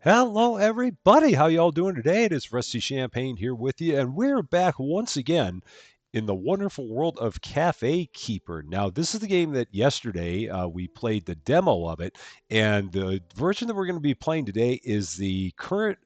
Hello, everybody. How y'all doing today? It is Rusty Champagne here with you, and we're back once again in the wonderful world of Cafe Keeper. Now, this is the game that yesterday we played the demo of it, and the version that we're going to be playing today is the current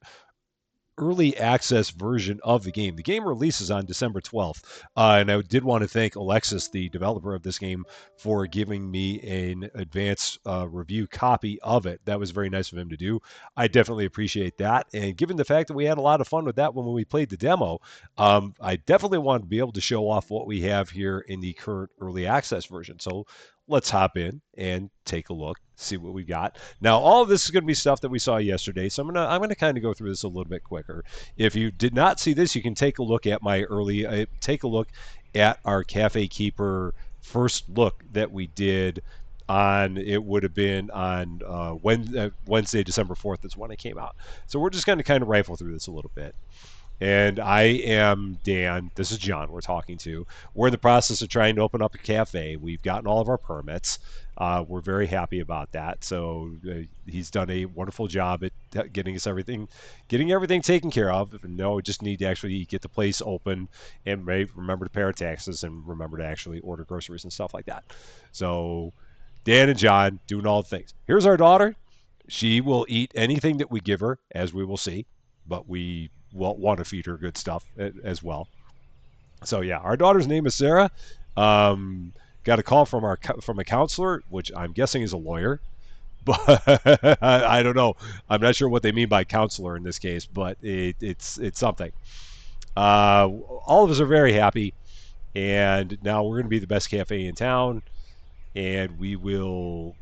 early access version of the game. The game releases on December 12th. And I did want to thank Alexis, the developer of this game, for giving me an advance review copy of it. That was very nice of him to do. I definitely appreciate that. And given the fact that we had a lot of fun with that when we played the demo, I definitely wanted to be able to show off what we have here in the current early access version. So let's hop in and take a look, see what we got. Now, all of this is going to be stuff that we saw yesterday, so I'm gonna kind of go through this a little bit quicker. If you did not see this, you can take a look at my early take a look at our Cafe Keeper first look that we did on it would have been on Wednesday, December 4th is when it came out. So we're just going to kind of rifle through this a little bit. And I am Dan. This is John we're talking to. We're in the process of trying to open up a cafe. We've gotten all of our permits. We're very happy about that. So he's done a wonderful job at getting everything taken care of. No, we just need to actually get the place open and remember to pay our taxes and remember to actually order groceries and stuff like that. So Dan and John doing all the things. Here's our daughter. She will eat anything that we give her, as we will see, but we will want to feed her good stuff as well. So yeah, our daughter's name is Sarah. Got a call from a counselor, which I'm guessing is a lawyer, but I don't know. I'm not sure what they mean by counselor in this case, but it's something. All of us are very happy, and now we're going to be the best cafe in town, and we will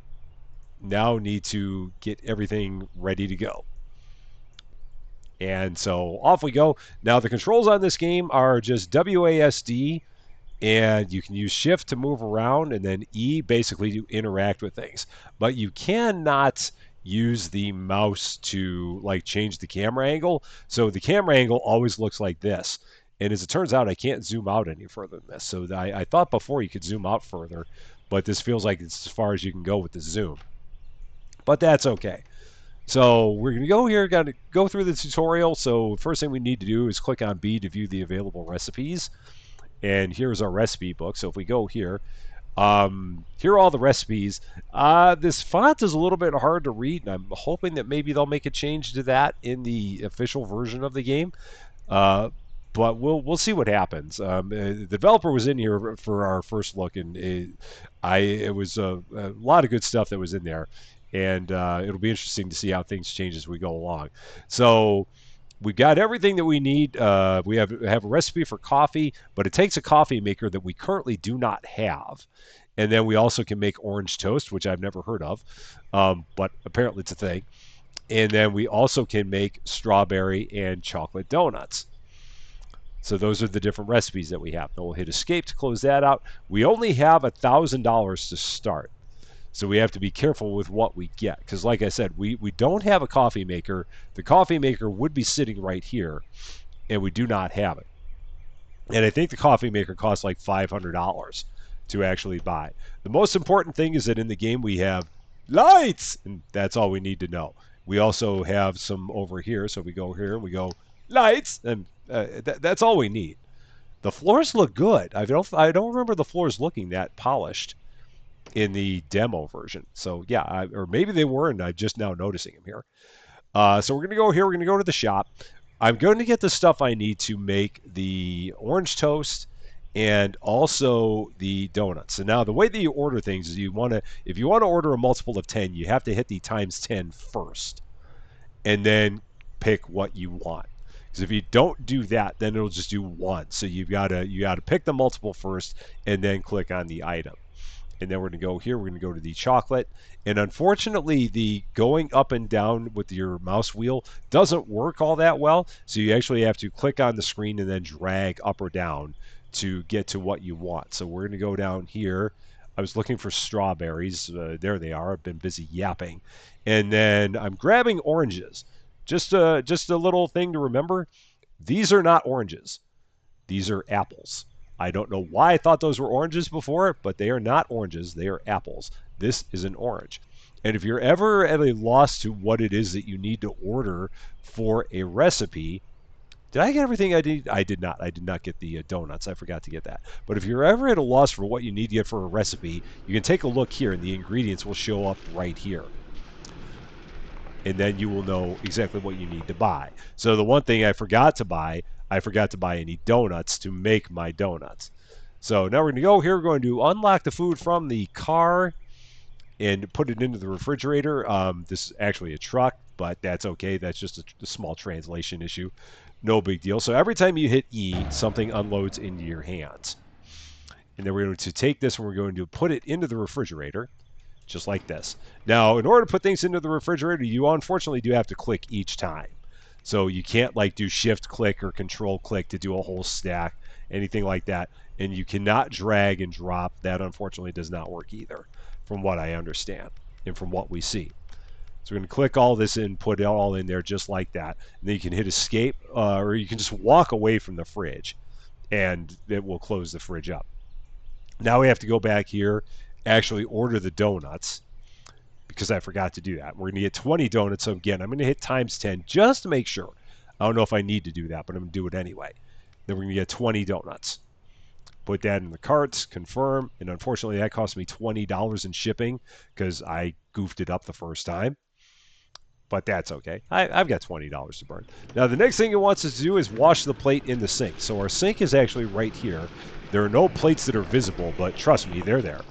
now need to get everything ready to go. And so off we go. Now the controls on this game are just WASD, and you can use Shift to move around, and then E basically to interact with things. But you cannot use the mouse to like change the camera angle. So the camera angle always looks like this. And as it turns out, I can't zoom out any further than this. So I thought before you could zoom out further, but this feels like it's as far as you can go with the zoom. But that's okay. So we're going to go here, got to go through the tutorial. So first thing we need to do is click on B to view the available recipes. And here's our recipe book. So if we go here, here are all the recipes. This font is a little bit hard to read, and I'm hoping that maybe they'll make a change to that in the official version of the game. Uh, but we'll see what happens. The developer was in here for our first look, and it was a lot of good stuff that was in there, and it'll be interesting to see how things change as we go along. So we got everything that we need. We have a recipe for coffee, but it takes a coffee maker that we currently do not have. And then we also can make orange toast, which I've never heard of, but apparently it's a thing. And then we also can make strawberry and chocolate donuts. So those are the different recipes that we have. Now we'll hit escape to close that out. We only have $1,000 to start. So we have to be careful with what we get. Because like I said, we don't have a coffee maker. The coffee maker would be sitting right here, and we do not have it. And I think the coffee maker costs like $500 to actually buy. The most important thing is that in the game we have lights, and that's all we need to know. We also have some over here, so we go here and we go lights, and that's all we need. The floors look good. I don't remember the floors looking that polished in the demo version. So yeah, or maybe they were, and I'm just now noticing them here. So we're gonna go here. We're gonna go to the shop. I'm going to get the stuff I need to make the orange toast and also the donuts. So now the way that you order things is if you want to order a multiple of 10, you have to hit the times 10 first and then pick what you want. Because if you don't do that, then it'll just do one. So you gotta pick the multiple first and then click on the item. And then we're going to go here. We're going to go to the chocolate. And unfortunately, the going up and down with your mouse wheel doesn't work all that well. So you actually have to click on the screen and then drag up or down to get to what you want. So we're going to go down here. I was looking for strawberries. There they are. I've been busy yapping. And then I'm grabbing oranges. Just a little thing to remember. These are not oranges. These are apples. I don't know why I thought those were oranges before, but they are not oranges. They are apples. This is an orange. And if you're ever at a loss to what it is that you need to order for a recipe, did I get everything I did? I did not. I did not get the donuts. I forgot to get that. But if you're ever at a loss for what you need to get for a recipe, you can take a look here and the ingredients will show up right here. And then you will know exactly what you need to buy. So the one thing I forgot to buy any donuts to make my donuts. So now we're going to go here. We're going to unlock the food from the car and put it into the refrigerator. This is actually a truck, but that's okay. That's just a small translation issue. No big deal. So every time you hit E, something unloads into your hands. And then we're going to take this and we're going to put it into the refrigerator, just like this. Now, in order to put things into the refrigerator, you unfortunately do have to click each time. So you can't like do shift click or control click to do a whole stack, anything like that. And you cannot drag and drop. That unfortunately does not work either, from what I understand and from what we see. So we're going to click all this in, put it all in there just like that. And then you can hit escape, or you can just walk away from the fridge, and it will close the fridge up. Now we have to go back here, actually order the donuts, because I forgot to do that. We're going to get 20 donuts. So again, I'm going to hit times 10 just to make sure. I don't know if I need to do that, but I'm going to do it anyway. Then we're going to get 20 donuts. Put that in the carts, confirm, and unfortunately that cost me $20 in shipping because I goofed it up the first time. But that's okay. I've got $20 to burn. Now the next thing it wants us to do is wash the plate in the sink. So our sink is actually right here. There are no plates that are visible, but trust me, they're there.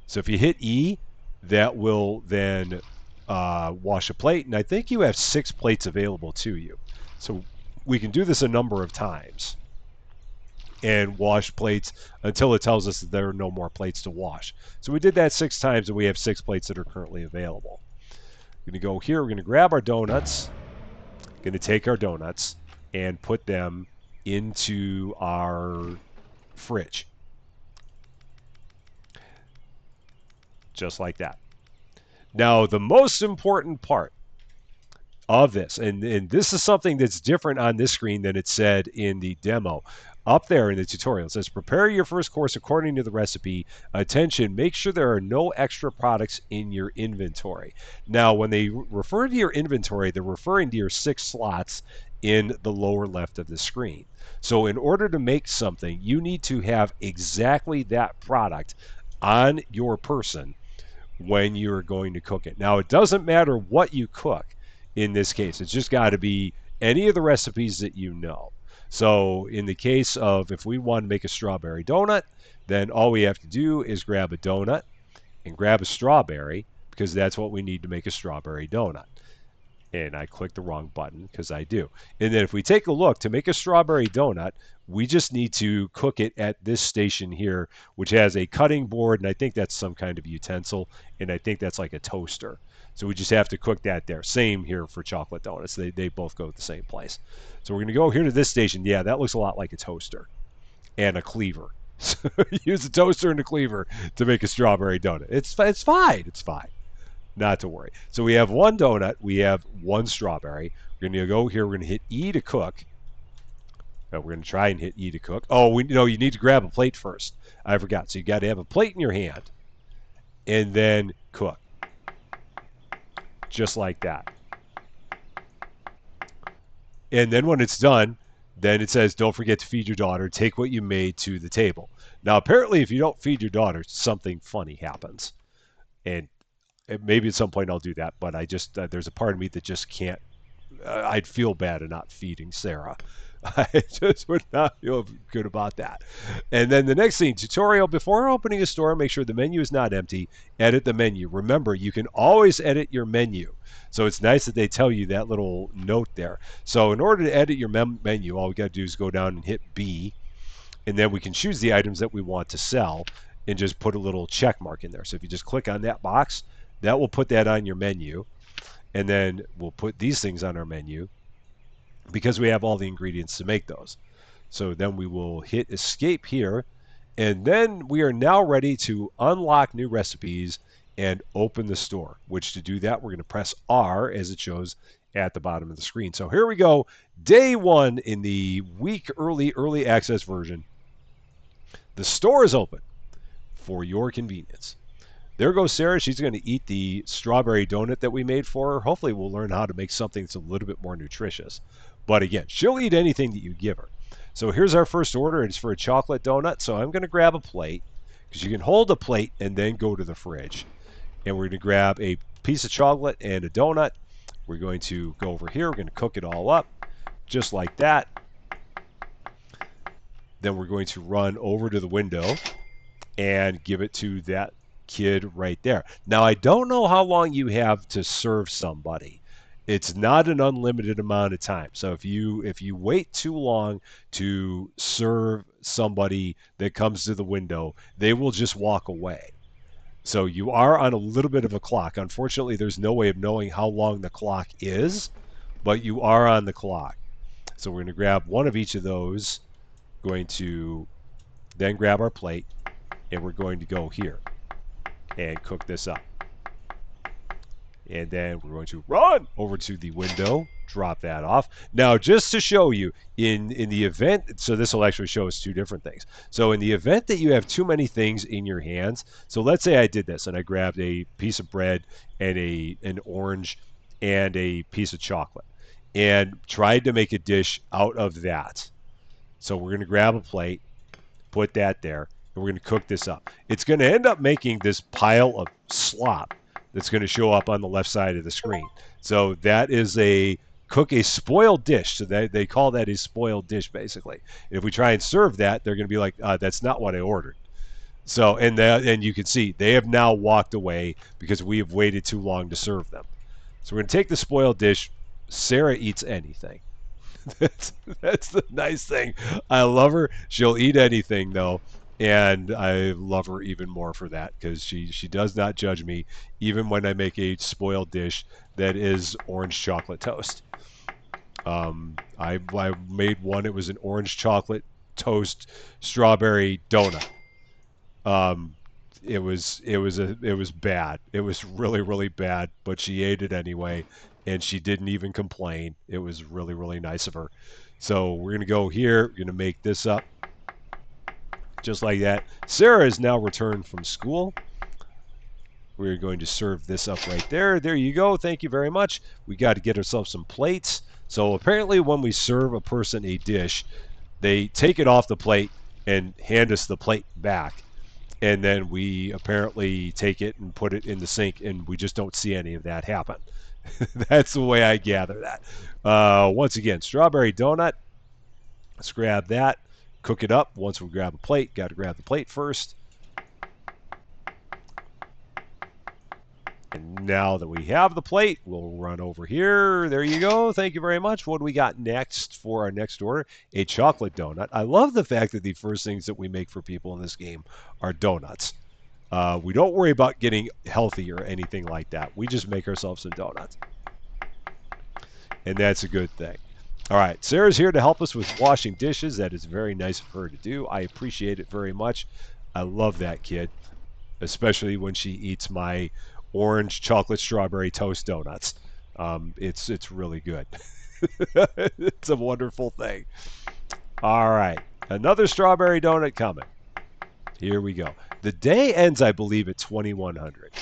So if you hit E, that will then wash a plate. And I think you have 6 plates available to you. So we can do this a number of times and wash plates until it tells us that there are no more plates to wash. So we did that 6 times and we have 6 plates that are currently available. We're going to go here. We're going to grab our donuts. Going to take our donuts and put them into our fridge. Just like that. Now, the most important part of this, and this is something that's different on this screen than it said in the demo. Up there in the tutorial, it says, prepare your first course according to the recipe. Attention, make sure there are no extra products in your inventory. Now, when they refer to your inventory, they're referring to your 6 slots in the lower left of the screen. So in order to make something, you need to have exactly that product on your person when you're going to cook it. Now, it doesn't matter what you cook in this case. It's just got to be any of the recipes that you know. So in the case of if we want to make a strawberry donut, then all we have to do is grab a donut and grab a strawberry because that's what we need to make a strawberry donut. And I clicked the wrong button because I do. And then if we take a look, to make a strawberry donut, we just need to cook it at this station here, which has a cutting board, and I think that's some kind of utensil, and I think that's like a toaster. So we just have to cook that there. Same here for chocolate donuts. They both go to the same place. So we're going to go here to this station. Yeah, that looks a lot like a toaster and a cleaver. So use a toaster and a cleaver to make a strawberry donut. It's fine. It's fine. Not to worry. So we have one donut. We have one strawberry. We're going to go here. We're going to hit E to cook. We're going to try and hit E to cook. Oh, you need to grab a plate first. I forgot. So you got to have a plate in your hand and then cook. Just like that. And then when it's done, then it says, don't forget to feed your daughter. Take what you made to the table. Now, apparently, if you don't feed your daughter, something funny happens. And maybe at some point I'll do that, but I just there's a part of me that just can't. I'd feel bad at not feeding Sarah. I just would not feel good about that. And then the next thing, tutorial, before opening a store, make sure the menu is not empty. Edit the menu. Remember, you can always edit your menu. So it's nice that they tell you that little note there. So in order to edit your menu, all we got to do is go down and hit B, and then we can choose the items that we want to sell and just put a little check mark in there. So if you just click on that box, that will put that on your menu. And then we'll put these things on our menu because we have all the ingredients to make those. So then we will hit escape here. And then we are now ready to unlock new recipes and open the store, which to do that, we're going to press R as it shows at the bottom of the screen. So here we go. Day 1 in the week early access version. The store is open for your convenience. there goes Sarah. She's going to eat the strawberry donut that we made for her. Hopefully, we'll learn how to make something that's a little bit more nutritious. But again, she'll eat anything that you give her. So here's our first order. It's for a chocolate donut. So I'm going to grab a plate because you can hold a plate and then go to the fridge. And we're going to grab a piece of chocolate and a donut. We're going to go over here. We're going to cook it all up just like that. Then we're going to run over to the window and give it to that kid right there. Now, I don't know how long you have to serve somebody. It's not an unlimited amount of time. So if you wait too long to serve somebody that comes to the window, they will just walk away. So you are on a little bit of a clock. Unfortunately, there's no way of knowing how long the clock is, but you are on the clock. So we're going to grab one of each of those, going to then grab our plate, and we're going to go here and cook this up. And then we're going to run over to the window, drop that off. Now, just to show you, in the event, so this will actually show us two different things. So in the event that you have too many things in your hands, so let's say I did this and I grabbed a piece of bread and an orange and a piece of chocolate and tried to make a dish out of that. So we're going to grab a plate, put that there, and we're going to cook this up. It's going to end up making this pile of slop that's going to show up on the left side of the screen. So that is a cook a spoiled dish. So they call that a spoiled dish, basically. If we try and serve that, they're going to be like, that's not what I ordered. So and you can see they have now walked away because we have waited too long to serve them. So we're going to take the spoiled dish. Sarah eats anything. That's the nice thing. I love her. She'll eat anything though, and I love her even more for that because she does not judge me even when I make a spoiled dish that is orange chocolate toast. I made one. It was an orange chocolate toast strawberry donut. Um, it was bad. It was really really bad, but she ate it anyway, and she didn't even complain. It was really really nice of her. So we're gonna go here. We're gonna make this up just like that. Sarah is now returned from school. We're going to serve this up right there. There you go. Thank you very much. We got to get ourselves some plates. So apparently, when we serve a person a dish, they take it off the plate and hand us the plate back, and then we apparently take it and put it in the sink, and we just don't see any of that happen. That's the way I gather that. Once again, strawberry donut. Let's grab that, cook it up. Once we grab a plate, got to grab the plate first. And now that we have the plate, we'll run over here. There you go. Thank you very much. What do we got next for our next order? A chocolate donut. I love the fact that the first things that we make for people in this game are donuts. We don't worry about getting healthy or anything like that. We just make ourselves some donuts. And that's a good thing. All right, Sarah's here to help us with washing dishes. That is very nice of her to do. I appreciate it very much. I love that kid, especially when she eats my orange chocolate strawberry toast donuts. It's really good. It's a wonderful thing. All right, another strawberry donut coming. Here we go. The day ends, I believe, at 2100,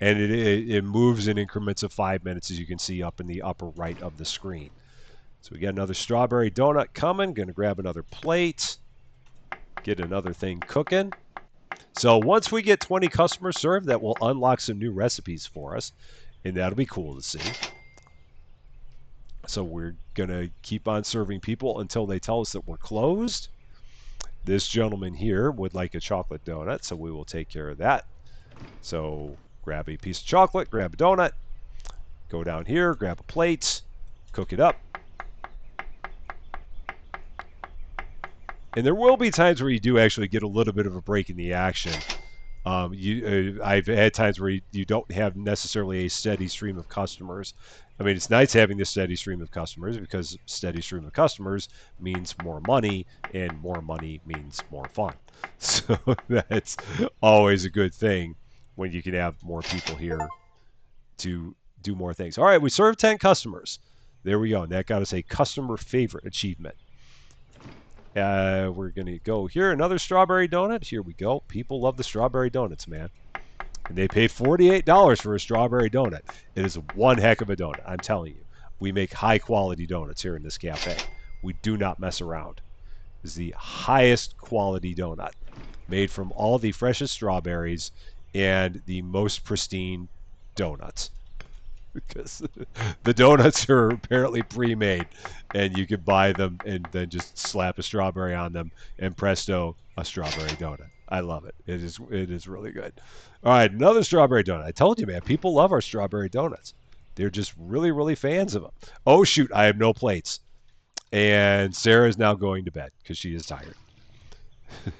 and it moves in increments of 5 minutes, as you can see up in the upper right of the screen. So we got another strawberry donut coming. Going to grab another plate, get another thing cooking. So once we get 20 customers served, that will unlock some new recipes for us, and that'll be cool to see. So we're going to keep on serving people until they tell us that we're closed. This gentleman here would like a chocolate donut, so we will take care of that. So grab a piece of chocolate, grab a donut, go down here, grab a plate, cook it up. And there will be times where you do actually get a little bit of a break in the action. I've had times where you don't have necessarily a steady stream of customers. I mean, it's nice having this steady stream of customers because steady stream of customers means more money, and more money means more fun. So that's always a good thing when you can have more people here to do more things. All right, we served 10 customers. There we go. And that got us a customer favorite achievement. We're going to go here. Another strawberry donut. Here we go. People love the strawberry donuts, man. And they paid $48 for a strawberry donut. It is one heck of a donut, I'm telling you. We make high quality donuts here in this cafe. We do not mess around. This is the highest quality donut made from all the freshest strawberries and the most pristine donuts. Because the donuts are apparently pre-made, and you can buy them and then just slap a strawberry on them, and presto, a strawberry donut. I love it. It is really good. All right, another strawberry donut. I told you, man, people love our strawberry donuts. They're just really, really fans of them. Oh shoot, I have no plates, and Sarah is now going to bed because she is tired.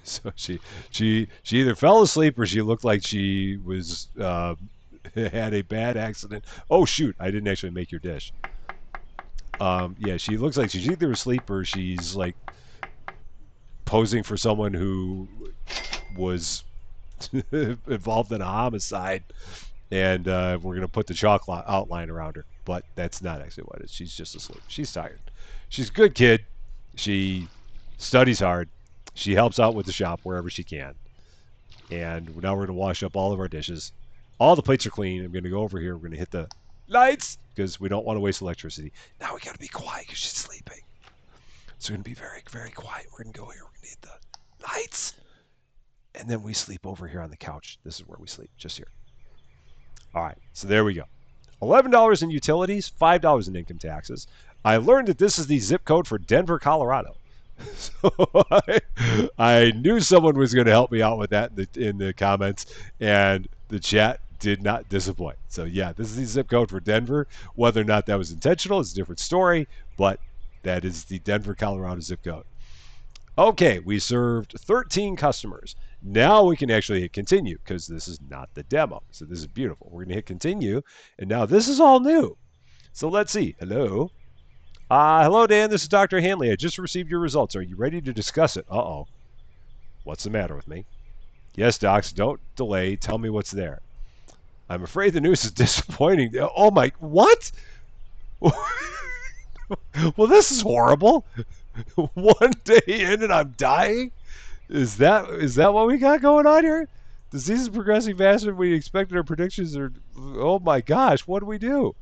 So she either fell asleep or she looked like she was had a bad accident. Oh shoot, I didn't actually make your dish. Yeah, she looks like she's either asleep or she's like posing for someone who was involved in a homicide, and we're gonna put the chalk outline around her. But that's not actually what it is. She's just asleep. She's tired. She's a good kid. She studies hard. She helps out with the shop wherever she can. And now we're going to wash up all of our dishes. All the plates are clean. I'm going to go over here. We're going to hit the lights because we don't want to waste electricity. Now we got to be quiet because she's sleeping. So we're going to be very, very quiet. We're going to go here. We're going to hit the lights. And then we sleep over here on the couch. This is where we sleep, just here. All right, so there we go. $11 in utilities, $5 in income taxes. I learned that this is the zip code for Denver, Colorado. So I knew someone was going to help me out with that in the comments, and the chat did not disappoint. So yeah, this is the zip code for Denver. Whether or not that was intentional is a different story, but that is the Denver, Colorado zip code. Okay, we served 13 customers. Now we can actually hit continue because this is not the demo. So this is beautiful. We're going to hit continue, and now this is all new. So let's see. Hello. Hello, Dan. This is Dr. Hanley. I just received your results. Are you ready to discuss it? Uh-oh. What's the matter with me? Yes, docs. Don't delay. Tell me what's there. I'm afraid the news is disappointing. Oh, my. What? Well, this is horrible. One day in and I'm dying? Is that what we got going on here? Disease is progressing faster than we expected. Our predictions are... Oh, my gosh. What do we do?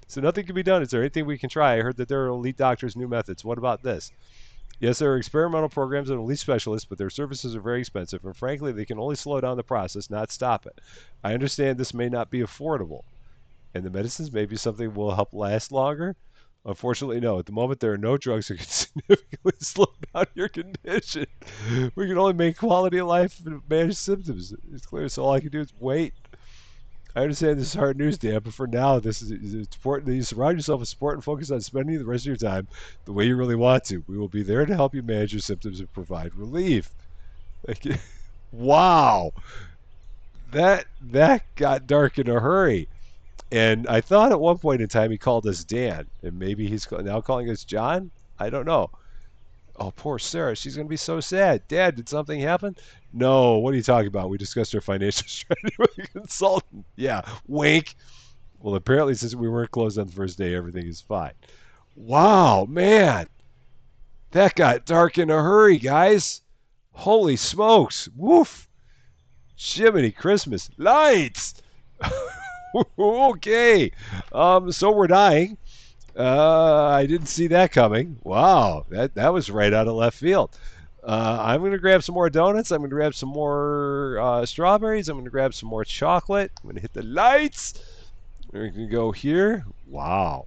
So nothing can be done. Is there anything we can try? I heard that there are elite doctors' new methods. What about this? Yes, there are experimental programs and elite specialists, but their services are very expensive, and frankly, they can only slow down the process, not stop it. I understand this may not be affordable, and the medicines may be something will help last longer. Unfortunately, no. At the moment, there are no drugs that can significantly slow down your condition. We can only make quality of life and manage symptoms. It's clear, so all I can do is wait. I understand this is hard news, Dan, but for now, it's important that you surround yourself with support and focus on spending the rest of your time the way you really want to. We will be there to help you manage your symptoms and provide relief. Wow, that got dark in a hurry. And I thought at one point in time he called us Dan, and maybe he's now calling us John. I don't know. Oh, poor Sarah. She's going to be so sad. Dad, did something happen? No. What are you talking about? We discussed our financial strategy with a consultant. Yeah. Wink. Well, apparently, since we weren't closed on the first day, everything is fine. Wow, man. That got dark in a hurry, guys. Holy smokes. Woof. Jiminy Christmas. Lights. Okay. So we're dying. I didn't see that coming. Wow, that was right out of left field. I'm going to grab some more donuts. I'm going to grab some more strawberries. I'm going to grab some more chocolate. I'm going to hit the lights. We're going to go here. Wow.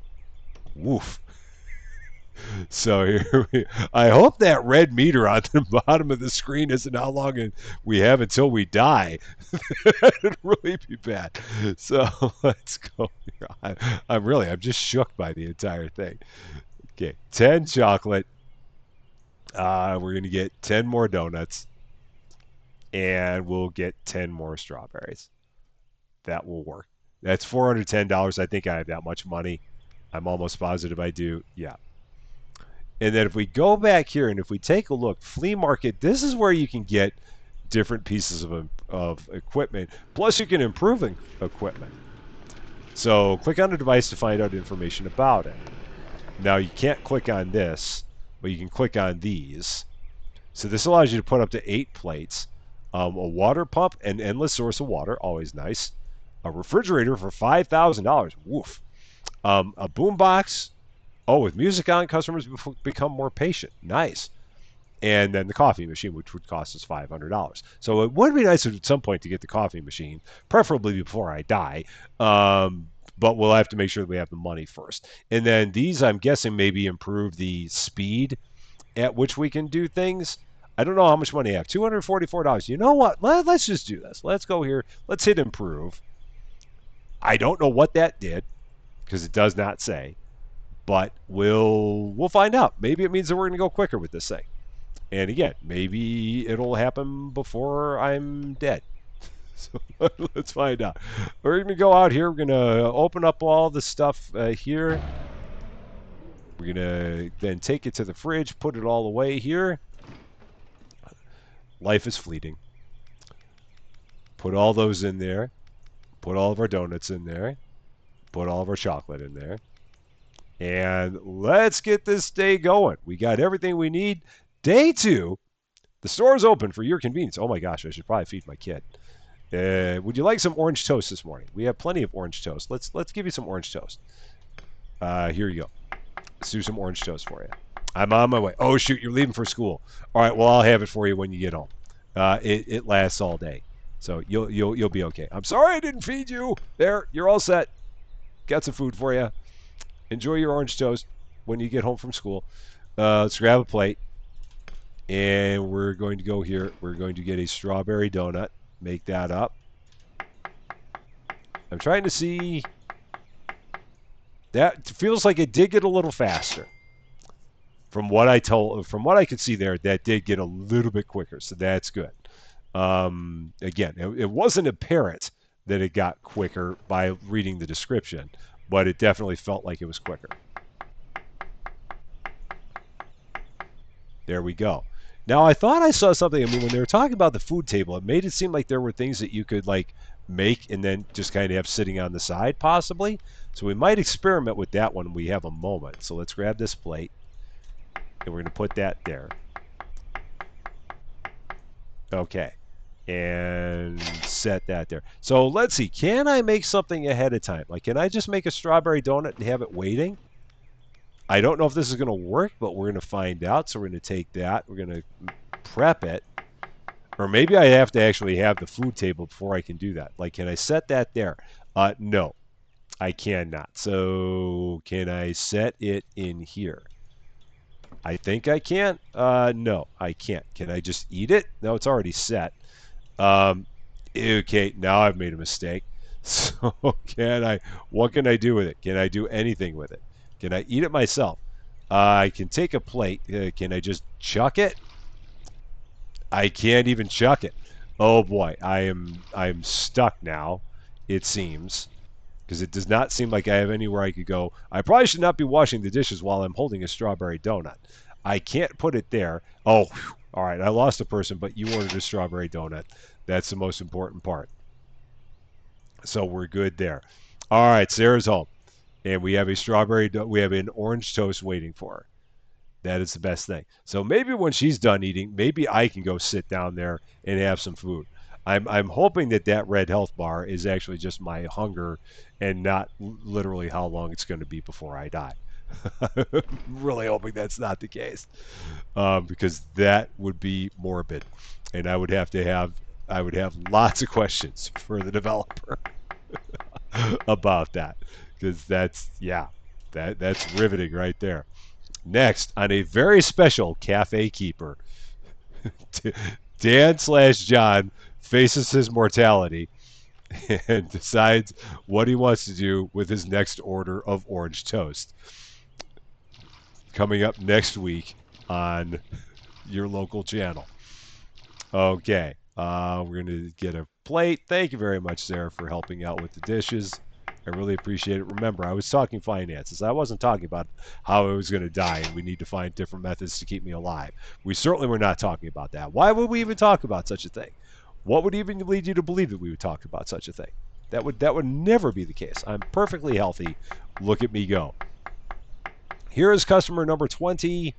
Woof. So here I hope that red meter on the bottom of the screen isn't how long we have until we die. That'd really be bad. So let's go. I'm just shook by the entire thing. Okay, 10 chocolate. We're gonna get 10 more donuts, and we'll get 10 more strawberries. That will work. That's $410. I think I have that much money. I'm almost positive I do. Yeah. And then if we go back here and if we take a look, flea market, this is where you can get different pieces of equipment. Plus, you can improve equipment. So click on the device to find out information about it. Now, you can't click on this, but you can click on these. So this allows you to put up to 8 plates. A water pump, an endless source of water, always nice. A refrigerator for $5,000. Woof. A boombox. Oh, with music on, customers become more patient. Nice. And then the coffee machine, which would cost us $500. So it would be nice at some point to get the coffee machine, preferably before I die. But we'll have to make sure that we have the money first. And then these, I'm guessing, maybe improve the speed at which we can do things. I don't know how much money I have. $244. You know what? Let's just do this. Let's go here. Let's hit improve. I don't know what that did because it does not say, but we'll find out. Maybe it means that we're going to go quicker with this thing. And again, maybe it'll happen before I'm dead. So let's find out. We're going to go out here. We're going to open up all the stuff here. We're going to then take it to the fridge, put it all away here. Life is fleeting. Put all those in there. Put all of our donuts in there. Put all of our chocolate in there. And let's get this day going. We got everything we need. Day 2. The store is open for your convenience. Oh my gosh, I should probably feed my kid. Would you like some orange toast this morning? We have plenty of orange toast. Let's give you some orange toast. Here you go. Let's do some orange toast for you. I'm on my way. Oh shoot, you're leaving for school. All right, well I'll have it for you when you get home. It lasts all day, so you'll be okay. I'm sorry I didn't feed you. There, you're all set. Got some food for you. Enjoy your orange toast when you get home from school. Let's grab a plate. And we're going to go here. We're going to get a strawberry donut. Make that up. I'm trying to see. That feels like it did get a little faster. From what I could see there, that did get a little bit quicker. So that's good. Again, it wasn't apparent that it got quicker by reading the description, but it definitely felt like it was quicker. There we go. Now, I thought I saw something. I mean, when they were talking about the food table, it made it seem like there were things that you could like make and then just kind of have sitting on the side, possibly. So we might experiment with that when we have a moment. So let's grab this plate, and we're going to put that there. Okay, and set that there. So let's see. Can I make something ahead of time? Like, can I just make a strawberry donut and have it waiting? I don't know if this is going to work, but we're going to find out. So we're going to take that. We're going to prep it. Or maybe I have to actually have the food table before I can do that. Like, can I set that there? No, I cannot. So can I set it in here? I think I can. No, I can't. Can I just eat it? No, it's already set. Okay, now I've made a mistake. So what can I do with it? Can I do anything with it? Can I eat it myself? I can take a plate. Can I just chuck it? I can't even chuck it. Oh boy, I'm stuck now, it seems. Because it does not seem like I have anywhere I could go. I probably should not be washing the dishes while I'm holding a strawberry donut. I can't put it there. Oh, whew. All right, I lost a person, but you ordered a strawberry donut. That's the most important part. So we're good there. All right, Sarah's home. And we have we have an orange toast waiting for her. That is the best thing. So maybe when she's done eating, maybe I can go sit down there and have some food. I'm hoping that that red health bar is actually just my hunger and not literally how long it's going to be before I die. I'm really hoping that's not the case, because that would be morbid, and I would have lots of questions for the developer about that, because that's riveting right there. Next, on a very special Cafe Keeper, Dan/John faces his mortality and decides what he wants to do with his next order of orange toast. Coming up next week on your local channel. Okay, we're going to get a plate. Thank you very much, Sarah, for helping out with the dishes. I really appreciate it. Remember, I was talking finances. I wasn't talking about how I was going to die and we need to find different methods to keep me alive. We certainly were not talking about that. Why would we even talk about such a thing? What would even lead you to believe that we would talk about such a thing? That would never be the case. I'm perfectly healthy. Look at me go. Here is customer number 20.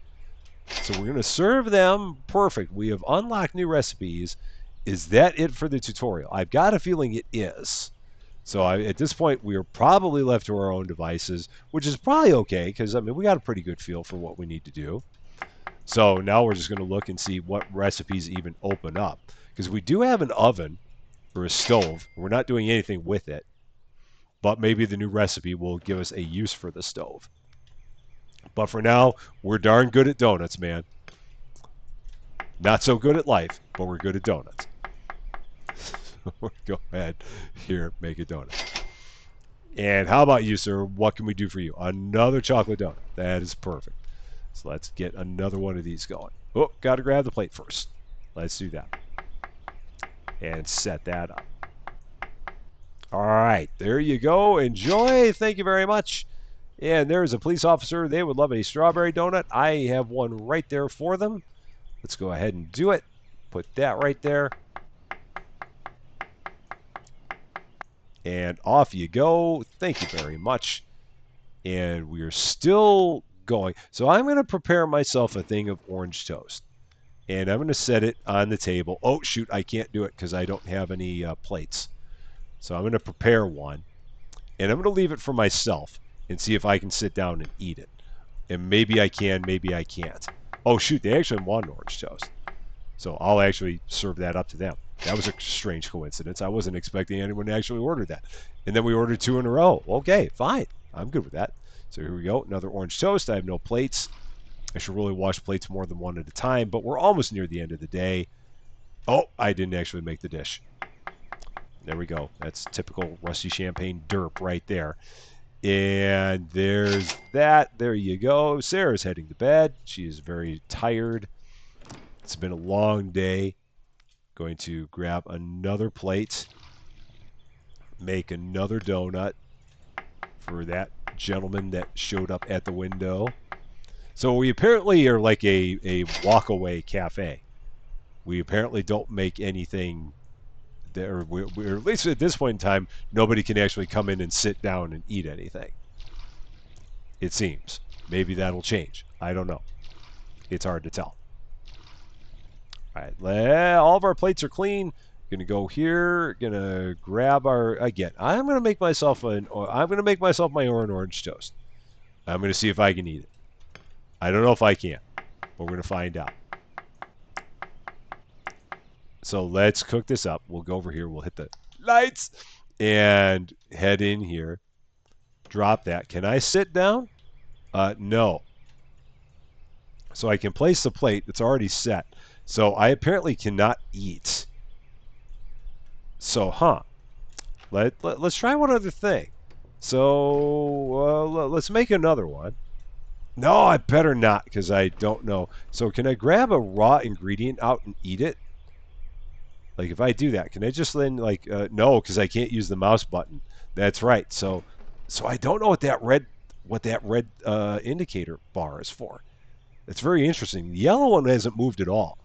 So we're going to serve them. Perfect. We have unlocked new recipes. Is that it for the tutorial? I've got a feeling it is. So at this point, we are probably left to our own devices, which is probably okay because I mean we got a pretty good feel for what we need to do. So now we're just going to look and see what recipes even open up because we do have an oven or a stove. We're not doing anything with it, but maybe the new recipe will give us a use for the stove. But for now, we're darn good at donuts, man. Not so good at life, but we're good at donuts. Go ahead, here, make a donut. And how about you, sir? What can we do for you? Another chocolate donut. That is perfect. So let's get another one of these going. Oh, got to grab the plate first. Let's do that. And set that up. All right, there you go. Enjoy. Thank you very much. And there's a police officer. They would love a strawberry donut. I have one right there for them. Let's go ahead and do it. Put that right there. And off you go. Thank you very much. And we're still going. So I'm going to prepare myself a thing of orange toast. And I'm going to set it on the table. Oh, shoot, I can't do it because I don't have any plates. So I'm going to prepare one. And I'm going to leave it for myself and see if I can sit down and eat it. And maybe I can, maybe I can't. Oh, shoot, they actually want orange toast. So I'll actually serve that up to them. That was a strange coincidence. I wasn't expecting anyone to actually order that. And then we ordered two in a row. Okay, fine. I'm good with that. So here we go. Another orange toast. I have no plates. I should really wash plates more than one at a time, but we're almost near the end of the day. Oh, I didn't actually make the dish. There we go. That's typical Rusty Champagne derp right there. And there's that. There you go. Sarah's heading to bed. She is very tired. It's been a long day. Going to grab another plate. Make another donut for that gentleman that showed up at the window. So we apparently are like a walk-away cafe. We apparently don't make anything there. We're, at least at this point in time, nobody can actually come in and sit down and eat anything. It seems. Maybe that'll change. I don't know. It's hard to tell. All right, all of our plates are clean. Gonna go here. Gonna grab our again. I'm gonna make myself my own orange toast. I'm gonna see if I can eat it. I don't know if I can, but we're gonna find out. So let's cook this up. We'll go over here. We'll hit the lights and head in here. Drop that. Can I sit down? No. So I can place the plate. It's already set. So I apparently cannot eat. So, let's try one other thing. So let's make another one. No, I better not because I don't know. So can I grab a raw ingredient out and eat it? Like if I do that, can I just then no, because I can't use the mouse button. That's right. So I don't know what that red indicator bar is for. It's very interesting. The yellow one hasn't moved at all.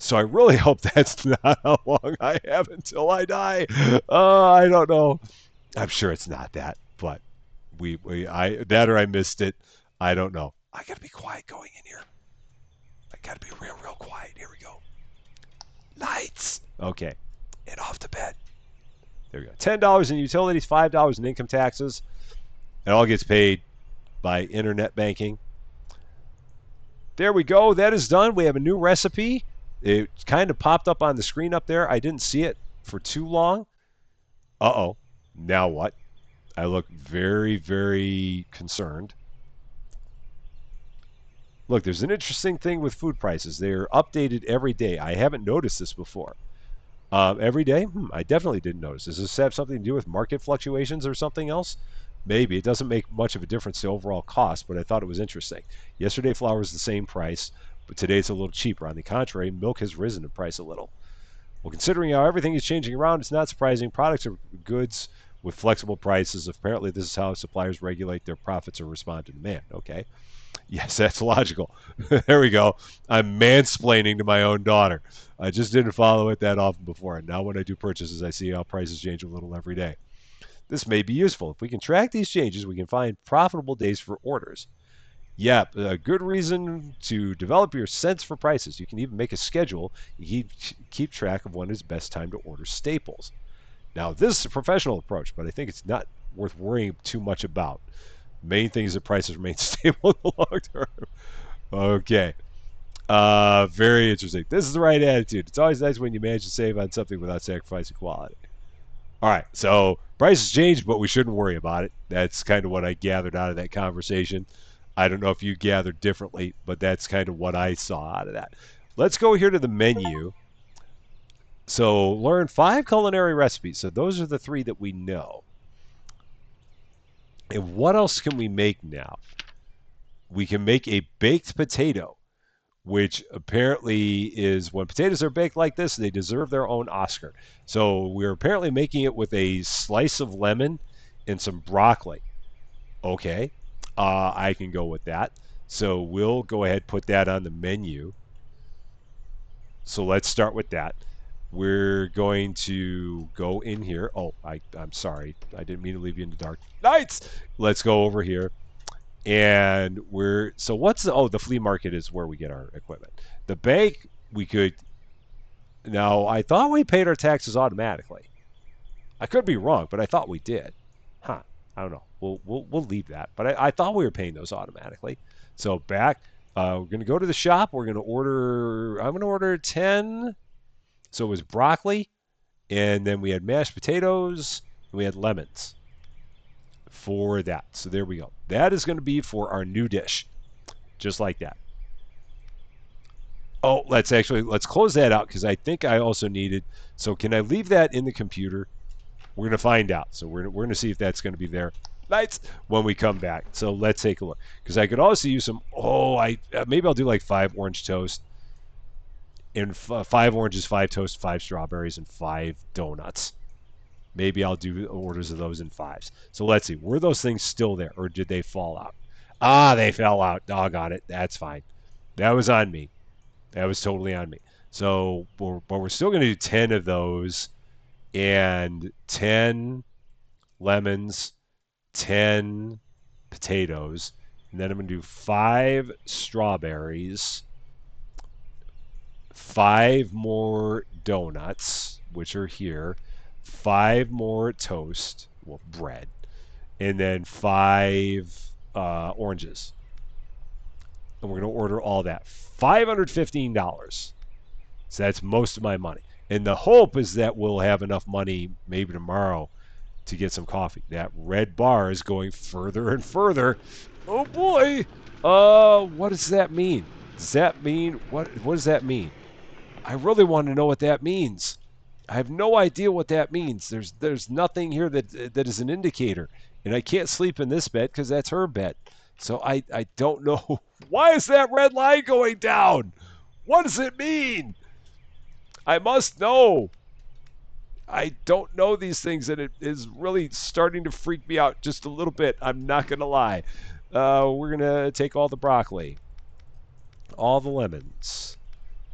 So I really hope that's not how long I have until I die. I don't know. I'm sure it's not that, but I missed it. I don't know. I gotta be quiet going in here. I gotta be real quiet. Here we go. Lights. Okay. And off to bed. There we go. $10 in utilities, $5 in income taxes. It all gets paid by internet banking. There we go. That is done. We have a new recipe. It kind of popped up on the screen up there. I didn't see it for too long. Uh-oh. Now what? I look very, very concerned. Look, there's an interesting thing with food prices. They're updated every day. I haven't noticed this before. Every day? I definitely didn't notice. Does this have something to do with market fluctuations or something else? Maybe. It doesn't make much of a difference to overall cost, but I thought it was interesting. Yesterday, flour was the same price, but today it's a little cheaper. On the contrary, milk has risen in price a little. Well, considering how everything is changing around, it's not surprising. Products are goods with flexible prices. Apparently, this is how suppliers regulate their profits or respond to demand. Okay. Yes, that's logical. There we go. I'm mansplaining to my own daughter. I just didn't follow it that often before. And now when I do purchases, I see how prices change a little every day. This may be useful. If we can track these changes, we can find profitable days for orders. Yeah, a good reason to develop your sense for prices. You can even make a schedule. You keep track of when is best time to order staples. Now, this is a professional approach, but I think it's not worth worrying too much about. Main thing is that prices remain stable in the long term. Okay. Very interesting. This is the right attitude. It's always nice when you manage to save on something without sacrificing quality. All right. So prices change, but we shouldn't worry about it. That's kind of what I gathered out of that conversation. I don't know if you gathered differently, but that's kind of what I saw out of that. Let's go here to the menu. So learn 5 culinary recipes. So those are the 3 that we know. And what else can we make now? We can make a baked potato, which apparently is when potatoes are baked like this, they deserve their own Oscar. So we're apparently making it with a slice of lemon and some broccoli. Okay, I can go with that. So we'll go ahead and put that on the menu. So let's start with that. We're going to go in here. Oh, I'm sorry. I didn't mean to leave you in the dark nights. Let's go over here. And so what's the flea market is where we get our equipment. The bank, we could, now I thought we paid our taxes automatically. I could be wrong, but I thought we did. Huh. I don't know. We'll leave that. But I thought we were paying those automatically. So back, we're gonna go to the shop. I'm gonna order 10. So it was broccoli, and then we had mashed potatoes, and we had lemons for that. So there we go. That is going to be for our new dish, just like that. Oh, let's close that out because I think I also needed. So can I leave that in the computer? We're going to find out. So we're going to see if that's going to be there. Lights when we come back. So let's take a look because I could also use some. Oh, I maybe I'll do like 5 orange toast and 5 oranges, 5 toast, 5 strawberries, and 5 donuts. Maybe I'll do orders of those in 5s. So let's see. Were those things still there or did they fall out? Ah, they fell out. Doggone it. That's fine. That was on me. That was totally on me. So, but we're still going to do 10 of those and 10 lemons, 10 potatoes, and then I'm going to do 5 strawberries, 5 more donuts, which are here, 5 more toast, well, bread, and then 5 oranges. And we're going to order all that. $515. So that's most of my money. And the hope is that we'll have enough money maybe tomorrow to get some coffee. That red bar is going further and further. Oh boy. What does that mean? Does that mean what does that mean? I really want to know what that means. I have no idea what that means. There's nothing here that is an indicator. And I can't sleep in this bed because that's her bed. So I don't know. Why is that red line going down? What does it mean? I must know. I don't know these things, and it is really starting to freak me out just a little bit. I'm not going to lie. We're going to take all the broccoli, all the lemons,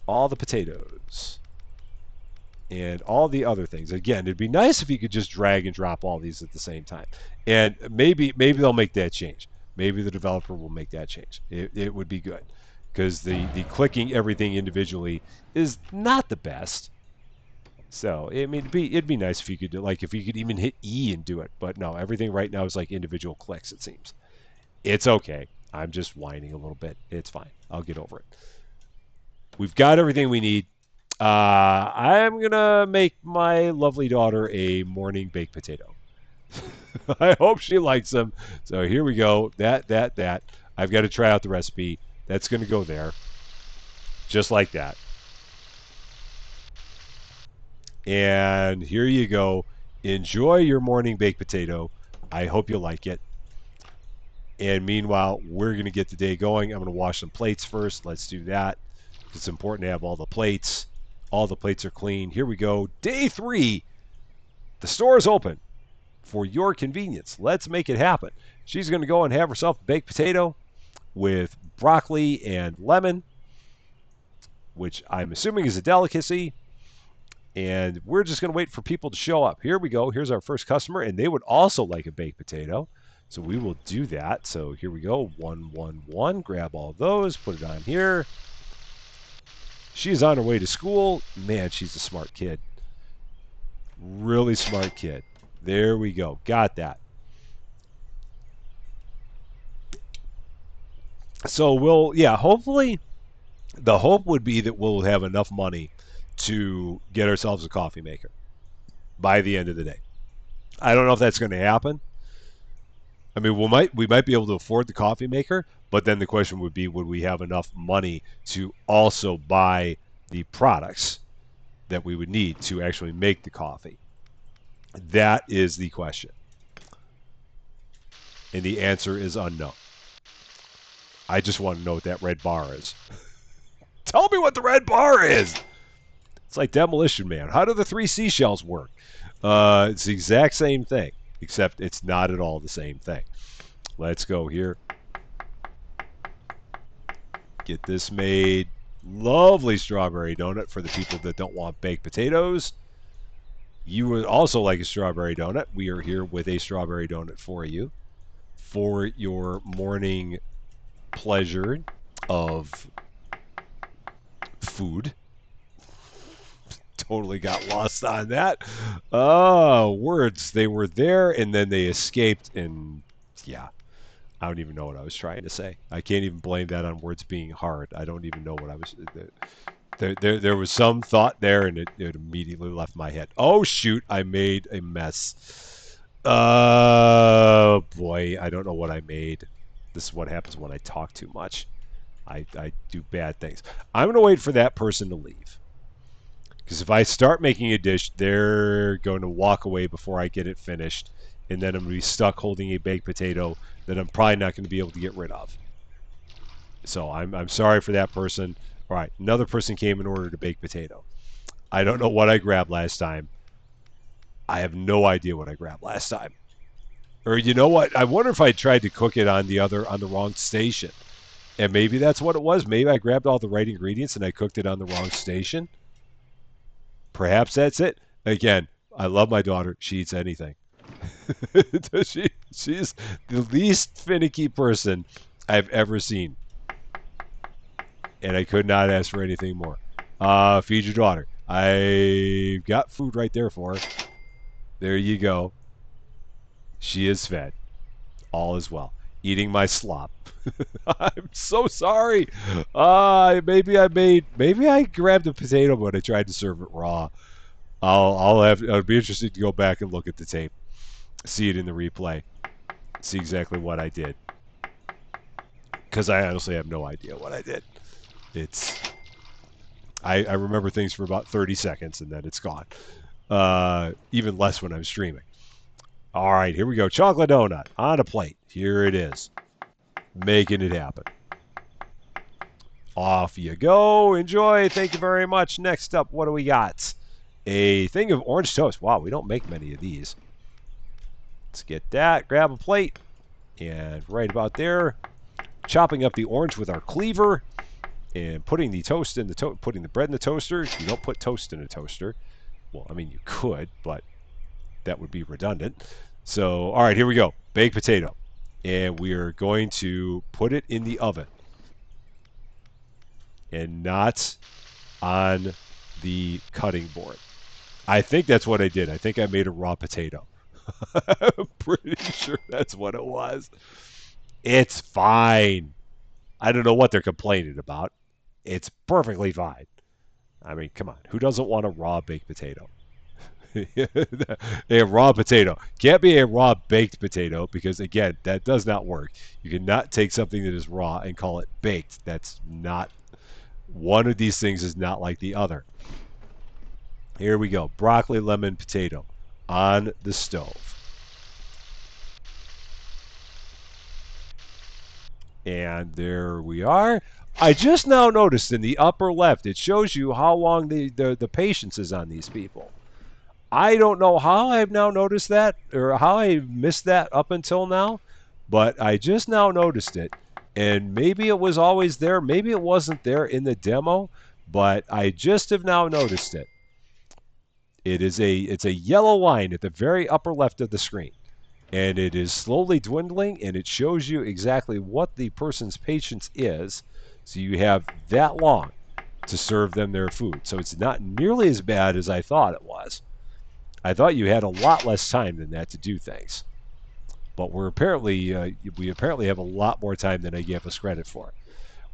all the potatoes, and all the other things. Again, it'd be nice if you could just drag and drop all these at the same time. And maybe they'll make that change. Maybe the developer will make that change. It would be good because the clicking everything individually is not the best. So I mean, it'd be nice if you could if you could even hit E and do it. But no, everything right now is like individual clicks. It seems. It's okay. I'm just whining a little bit. It's fine. I'll get over it. We've got everything we need. I'm gonna make my lovely daughter a morning baked potato. I hope she likes them. So here we go. That. I've got to try out the recipe. That's gonna go there, just like that. And here you go. Enjoy your morning baked potato. I hope you like it. And meanwhile, we're going to get the day going. I'm going to wash some plates first. Let's do that. It's important to have all the plates. All the plates are clean. Here we go. Day 3. The store is open for your convenience. Let's make it happen. She's going to go and have herself a baked potato with broccoli and lemon, which I'm assuming is a delicacy. And we're just going to wait for people to show up. Here we go. Here's our first customer, and they would also like a baked potato. So we will do that. So here we go. 111. Grab all those. Put it on here. She's on her way to school. Man, she's a smart kid. Really smart kid. There we go. Got that. So yeah, hopefully the hope would be that we'll have enough money to get ourselves a coffee maker by the end of the day. I don't know if that's going to happen. I mean, we might be able to afford the coffee maker, but then the question would be, would we have enough money to also buy the products that we would need to actually make the coffee? That is the question. And the answer is unknown. I just want to know what that red bar is. Tell me what the red bar is. It's like Demolition Man. How do the three seashells work? It's the exact same thing, except it's not at all the same thing. Let's go here. Get this made. Lovely strawberry donut for the people that don't want baked potatoes. You would also like a strawberry donut. We are here with a strawberry donut for you for your morning pleasure of food. Totally got lost on that. Oh, words. They were there and then they escaped, and yeah, I don't even know what I was trying to say. I can't even blame that on words being hard. I don't even know what I was. There was some thought there, and it immediately left my head. Oh shoot! I made a mess. Boy, I don't know what I made. This is what happens when I talk too much. I do bad things. I'm gonna wait for that person to leave. Because if I start making a dish, they're going to walk away before I get it finished, and then I'm going to be stuck holding a baked potato that I'm probably not going to be able to get rid of. So I'm sorry for that person. All right, another person came and ordered a baked potato. I don't know what I grabbed last time. I have no idea what I grabbed last time. Or you know what? I wonder if I tried to cook it on the wrong station. And maybe that's what it was. Maybe I grabbed all the right ingredients and I cooked it on the wrong station. Perhaps that's it. Again, I love my daughter. She eats anything. She's the least finicky person I've ever seen. And I could not ask for anything more. Feed your daughter. I've got food right there for her. There you go. She is fed. All is well. Eating my slop. I'm so sorry. Maybe I grabbed a potato but I tried to serve it raw. I'll be interested to go back and look at the tape, see it in the replay, see exactly what I did, because I honestly have no idea what I did. It's I remember things for about 30 seconds and then it's gone. Even less when I'm streaming. All right, here we go. Chocolate donut on a plate. Here it is, making it happen. Off you go. Enjoy. Thank you very much. Next up, what do we got? A thing of orange toast. Wow, we don't make many of these. Let's get that. Grab a plate. And right about there, chopping up the orange with our cleaver and putting the toast in putting the bread in the toaster. You don't put toast in a toaster. Well, I mean, you could, but that would be redundant. So, all right, here we go. Baked potato. And we are going to put it in the oven and not on the cutting board. I think that's what I did. I think I made a raw potato. I'm pretty sure that's what it was. It's fine. I don't know what they're complaining about. It's perfectly fine. I mean, come on. Who doesn't want a raw baked potato? A raw potato. Can't be a raw baked potato because, again, that does not work. You cannot take something that is raw and call it baked. That's not. One of these things is not like the other. Here we go. Broccoli, lemon, potato on the stove. And there we are. I just now noticed in the upper left, it shows you how long the patience is on these people. I don't know how I've now noticed that or how I missed that up until now, but I just now noticed it. And maybe it was always there. Maybe it wasn't there in the demo, but I just have now noticed it. It's a yellow line at the very upper left of the screen. and it is slowly dwindling, and it shows you exactly what the person's patience is. So you have that long to serve them their food. So it's not nearly as bad as I thought it was. I thought you had a lot less time than that to do things, but we apparently have a lot more time than I gave us credit for.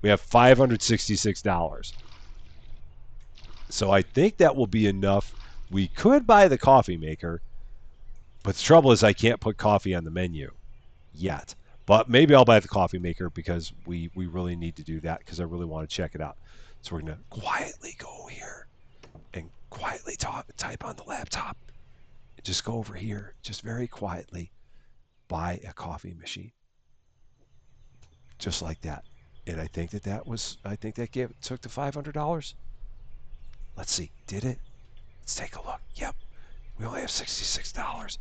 We have $566. So I think that will be enough. We could buy the coffee maker, but the trouble is I can't put coffee on the menu yet. But maybe I'll buy the coffee maker because we really need to do that because I really want to check it out. So we're going to quietly go here and quietly type on the laptop. Just go over here, just very quietly, buy a coffee machine. Just like that. And I think I think that took the $500. Let's see, did it? Let's take a look. Yep, we only have $66.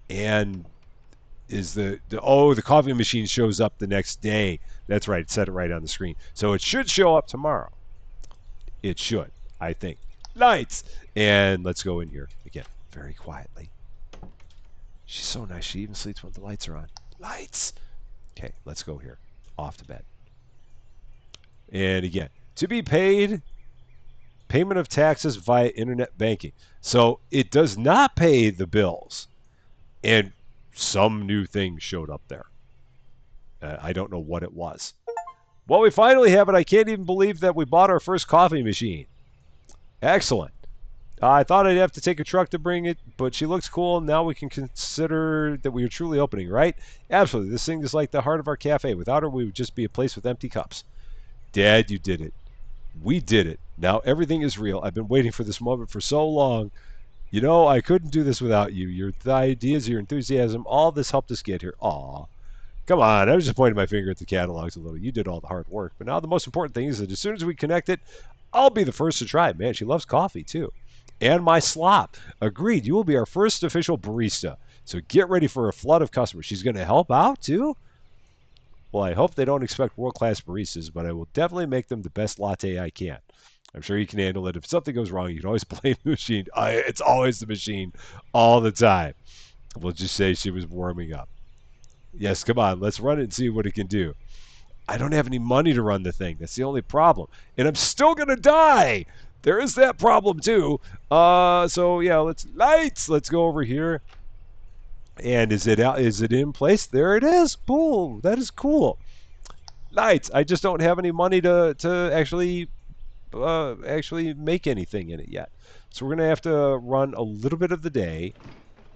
And the coffee machine shows up the next day. That's right, it said it right on the screen. So it should show up tomorrow. It should, I think. Lights! And let's go in here again, very quietly. She's so nice. She even sleeps when the lights are on. Lights! Okay, let's go here. Off to bed. And again, to be paid, payment of taxes via internet banking. So it does not pay the bills. And some new thing showed up there. I don't know what it was. Well, we finally have it. I can't even believe that we bought our first coffee machine. Excellent. I thought I'd have to take a truck to bring it, but she looks cool. Now we can consider that we are truly opening, right? Absolutely. This thing is like the heart of our cafe. Without her, we would just be a place with empty cups. Dad, you did it. We did it. Now everything is real. I've been waiting for this moment for so long. You know, I couldn't do this without you. Your ideas, your enthusiasm, all this helped us get here. Aw. Come on, I was just pointing my finger at the catalogs a little. You did all the hard work. But now the most important thing is that as soon as we connect it, I'll be the first to try it. Man, she loves coffee too. And my slop. Agreed, you will be our first official barista. So get ready for a flood of customers. She's going to help out too? Well, I hope they don't expect world-class baristas, but I will definitely make them the best latte I can. I'm sure you can handle it. If something goes wrong, you can always blame the machine. It's always the machine all the time. We'll just say she was warming up. Yes, come on, let's run it and see what it can do. I don't have any money to run the thing. That's the only problem. And I'm still going to die. There is that problem too. So yeah, let's go over here. And is it out? Is it in place? There it is. Boom. That is cool. Lights. I just don't have any money to actually make anything in it yet. So we're gonna have to run a little bit of the day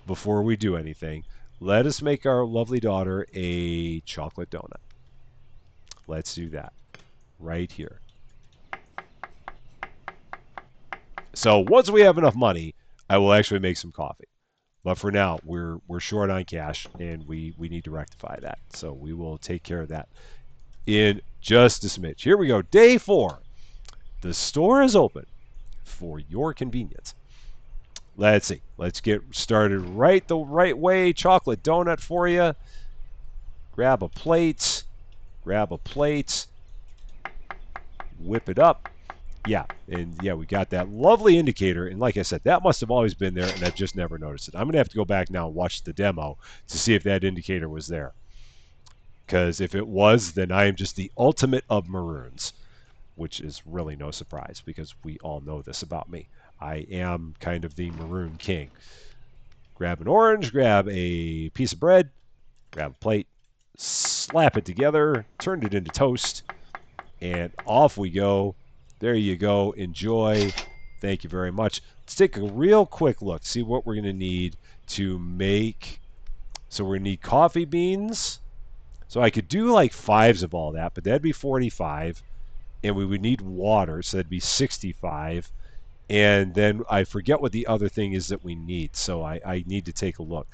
before we do anything. Let us make our lovely daughter a chocolate donut. Let's do that right here. So once we have enough money, I will actually make some coffee. But for now, we're short on cash, and we need to rectify that. So we will take care of that in just a smidge. Here we go. Day 4. The store is open for your convenience. Let's see. Let's get started right the right way. Chocolate donut for you. Grab a plate. Grab a plate. Whip it up. Yeah, and yeah, we got that lovely indicator. And like I said, that must have always been there, and I've just never noticed it. I'm going to have to go back now and watch the demo to see if that indicator was there. Because if it was, then I am just the ultimate of maroons, which is really no surprise because we all know this about me. I am kind of the maroon king. Grab an orange, grab a piece of bread, grab a plate, slap it together, turn it into toast, and off we go. There you go. Enjoy. Thank you very much. Let's take a real quick look, see what we're going to need to make. So we're going to need coffee beans. So I could do like 5s of all that, but that'd be 45. And we would need water, so that'd be 65. And then I forget what the other thing is that we need, so I need to take a look.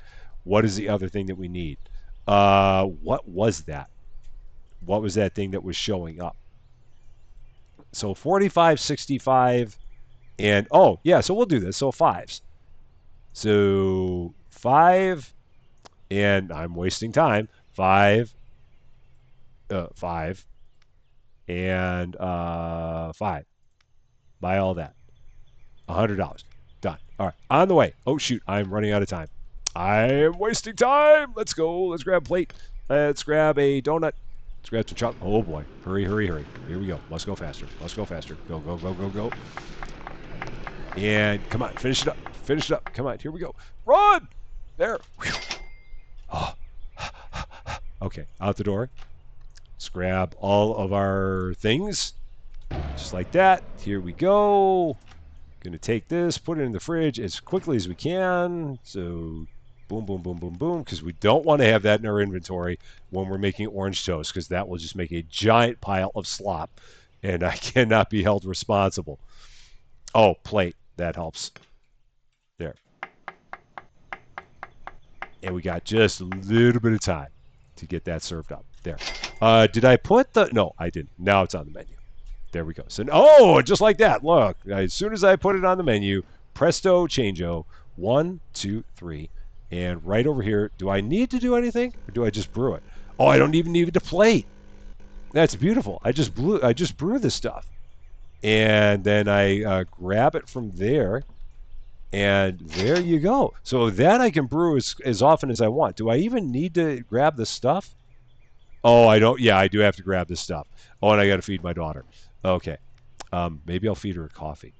What is the other thing that we need? What was that? What was that thing that was showing up? So 45, 65, and oh, yeah, so we'll do this. So 5s. So 5, and I'm wasting time. 5, 5, and 5. Buy all that. $100. Done. All right. On the way. Oh, shoot. I'm running out of time. I am wasting time. Let's go. Let's grab a plate. Let's grab a donut. Let's grab some chocolate. Oh boy. Hurry, hurry, hurry. Here we go. Must go faster. Must go faster. Go, go, go, go, go. And come on. Finish it up. Finish it up. Come on. Here we go. Run. There. Whew. Oh. Okay. Out the door. Let's grab all of our things. Just like that. Here we go. Gonna take this, put it in the fridge as quickly as we can. So boom, boom, boom, boom, boom, because we don't want to have that in our inventory when we're making orange toast, because that will just make a giant pile of slop, and I cannot be held responsible. Oh, plate. That helps. There. And we got just a little bit of time to get that served up. There. Did I put the... No, I didn't. Now it's on the menu. There we go. So, oh, just like that. Look, as soon as I put it on the menu, presto, changeo. 1, 2, 3. And right over here, do I need to do anything, or do I just brew it? Oh, I don't even need to plate. That's beautiful. I just brew this stuff, and then I grab it from there, and there you go. So that I can brew as often as I want. Do I even need to grab the stuff? Oh, I don't. Yeah, I do have to grab this stuff. Oh, and I got to feed my daughter. Okay. Maybe I'll feed her a coffee.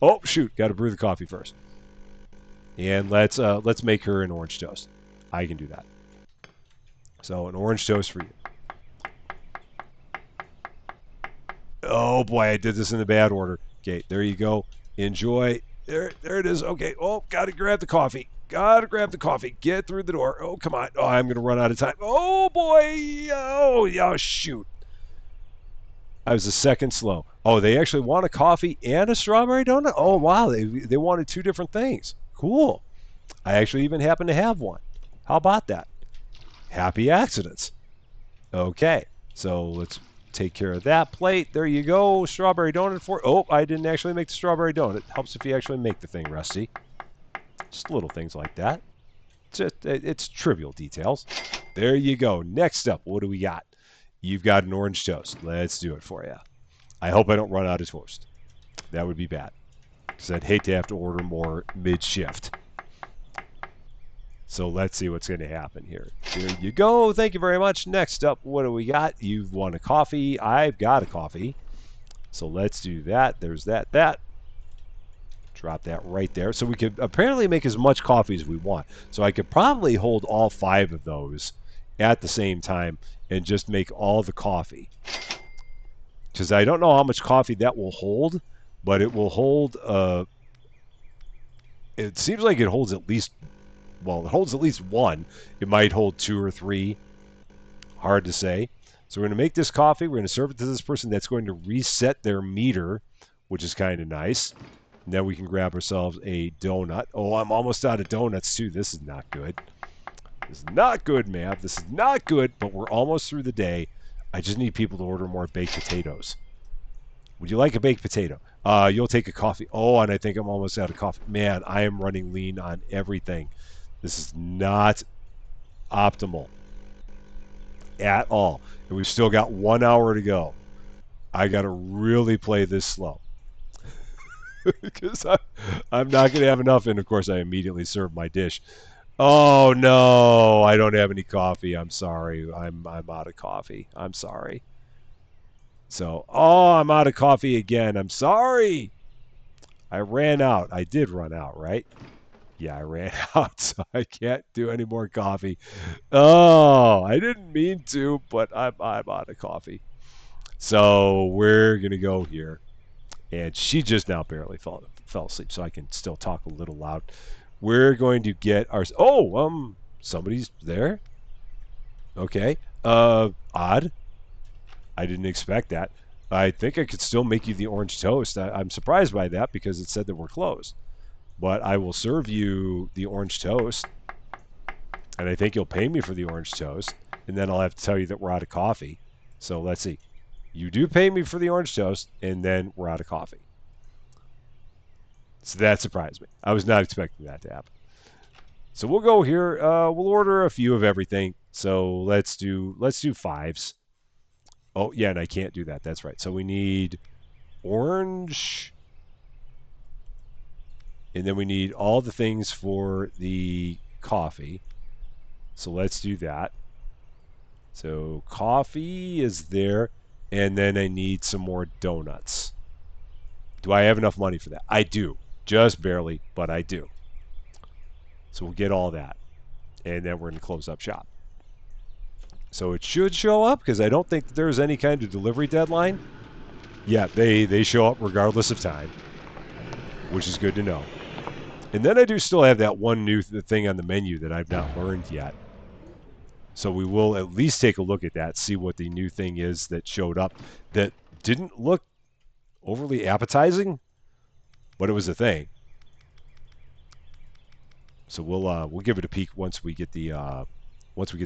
Oh, shoot. Got to brew the coffee first. And let's make her an orange toast. I can do that. So an orange toast for you. Oh boy, I did this in the bad order. Okay, there you go. Enjoy. There it is. Okay. Oh, gotta grab the coffee. Gotta grab the coffee. Get through the door. Oh, come on. Oh, I'm gonna run out of time. Oh boy. Oh, yeah. Shoot. I was a second slow. Oh, they actually want a coffee and a strawberry donut? Oh, wow. They wanted two different things. Cool. I actually even happen to have one. How about that? Happy accidents. Okay. So let's take care of that plate. There you go. Strawberry donut for... Oh, I didn't actually make the strawberry donut. It helps if you actually make the thing, Rusty. Just little things like that. It's trivial details. There you go. Next up, what do we got? You've got an orange toast. Let's do it for you. I hope I don't run out of toast. That would be bad, because I'd hate to have to order more mid-shift. So let's see what's going to happen here. Here you go. Thank you very much. Next up, what do we got? You've won a coffee. I've got a coffee. So let's do that. There's that. Drop that right there. So we could apparently make as much coffee as we want. So I could probably hold all 5 of those at the same time and just make all the coffee. Because I don't know how much coffee that will hold, but it will hold... it seems like it holds at least... Well, it holds at least 1. It might hold 2 or 3. Hard to say. So we're going to make this coffee. We're going to serve it to this person. That's going to reset their meter, which is kind of nice. And then we can grab ourselves a donut. Oh, I'm almost out of donuts, too. This is not good. This is not good, man. This is not good, but we're almost through the day. I just need people to order more baked potatoes. Would you like a baked potato? You'll take a coffee. Oh, and I think I'm almost out of coffee. Man, I am running lean on everything. This is not optimal at all. And we've still got 1 hour to go. I got to really play this slow. Because I'm not going to have enough. And, of course, I immediately serve my dish. Oh, no. I don't have any coffee. I'm sorry. I'm out of coffee. I'm sorry. So, oh, I'm out of coffee again. I'm sorry. I ran out. I did run out, right? Yeah, I ran out, so I can't do any more coffee. Oh, I didn't mean to, but I'm out of coffee. So we're going to go here. And she just now barely fell asleep, so I can still talk a little loud. We're going to get our... Oh, somebody's there? Okay. Odd. I didn't expect that. I think I could still make you the orange toast. I'm surprised by that because it said that we're closed. But I will serve you the orange toast, and I think you'll pay me for the orange toast, and then I'll have to tell you that we're out of coffee. So let's see. You do pay me for the orange toast, and then we're out of coffee. So that surprised me. I was not expecting that to happen. So we'll go here. We'll order a few of everything. So let's do 5s. Oh, yeah, and I can't do that. That's right. So we need orange... And then we need all the things for the coffee. So let's do that. So coffee is there. And then I need some more donuts. Do I have enough money for that? I do. Just barely, but I do. So we'll get all that. And then we're going to close up shop. So it should show up because I don't think there's any kind of delivery deadline. Yeah, they show up regardless of time, which is good to know. And then I do still have that one new thing on the menu that I've not learned yet. So we will at least take a look at that, see what the new thing is that showed up that didn't look overly appetizing, but it was a thing. So we'll give it a peek once we get the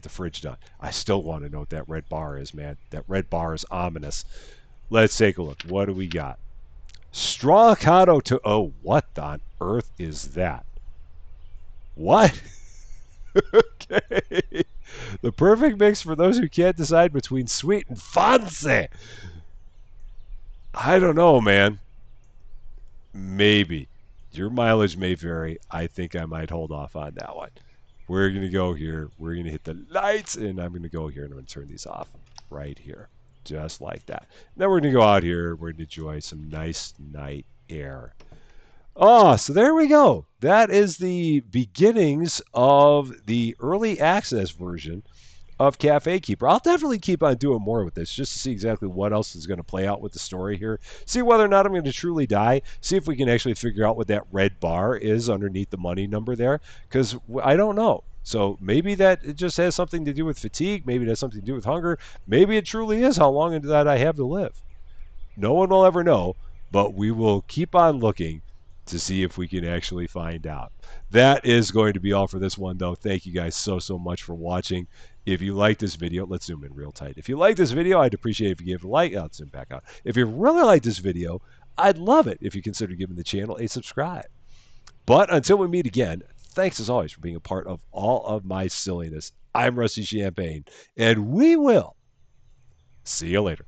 fridge done. I still want to know what that red bar is, man. That red bar is ominous. Let's take a look. What do we got? Straw avocado to what on earth is that? What? Okay. The perfect mix for those who can't decide between sweet and fancy. I don't know, man. Maybe. Your mileage may vary. I think I might hold off on that one. We're going to go here. We're going to hit the lights, and I'm going to go here, and I'm going to turn these off right here. Just like that. Then we're going to go out here. We're going to enjoy some nice night air. Oh, so there we go. That is the beginnings of the early access version of Cafe Keeper. I'll definitely keep on doing more with this just to see exactly what else is going to play out with the story here. See whether or not I'm going to truly die. See if we can actually figure out what that red bar is underneath the money number there, because I don't know. So maybe that it just has something to do with fatigue. Maybe it has something to do with hunger. Maybe it truly is how long that I have to live. No one will ever know, but we will keep on looking to see if we can actually find out. That is going to be all for this one, though. Thank you guys so much for watching. If you like this video, let's zoom in real tight. If you like this video, I'd appreciate if you gave it a like. I'll zoom back out. If you really like this video, I'd love it if you consider giving the channel a subscribe. But until we meet again, thanks as always for being a part of all of my silliness. I'm Rusty Champagne, and we will see you later.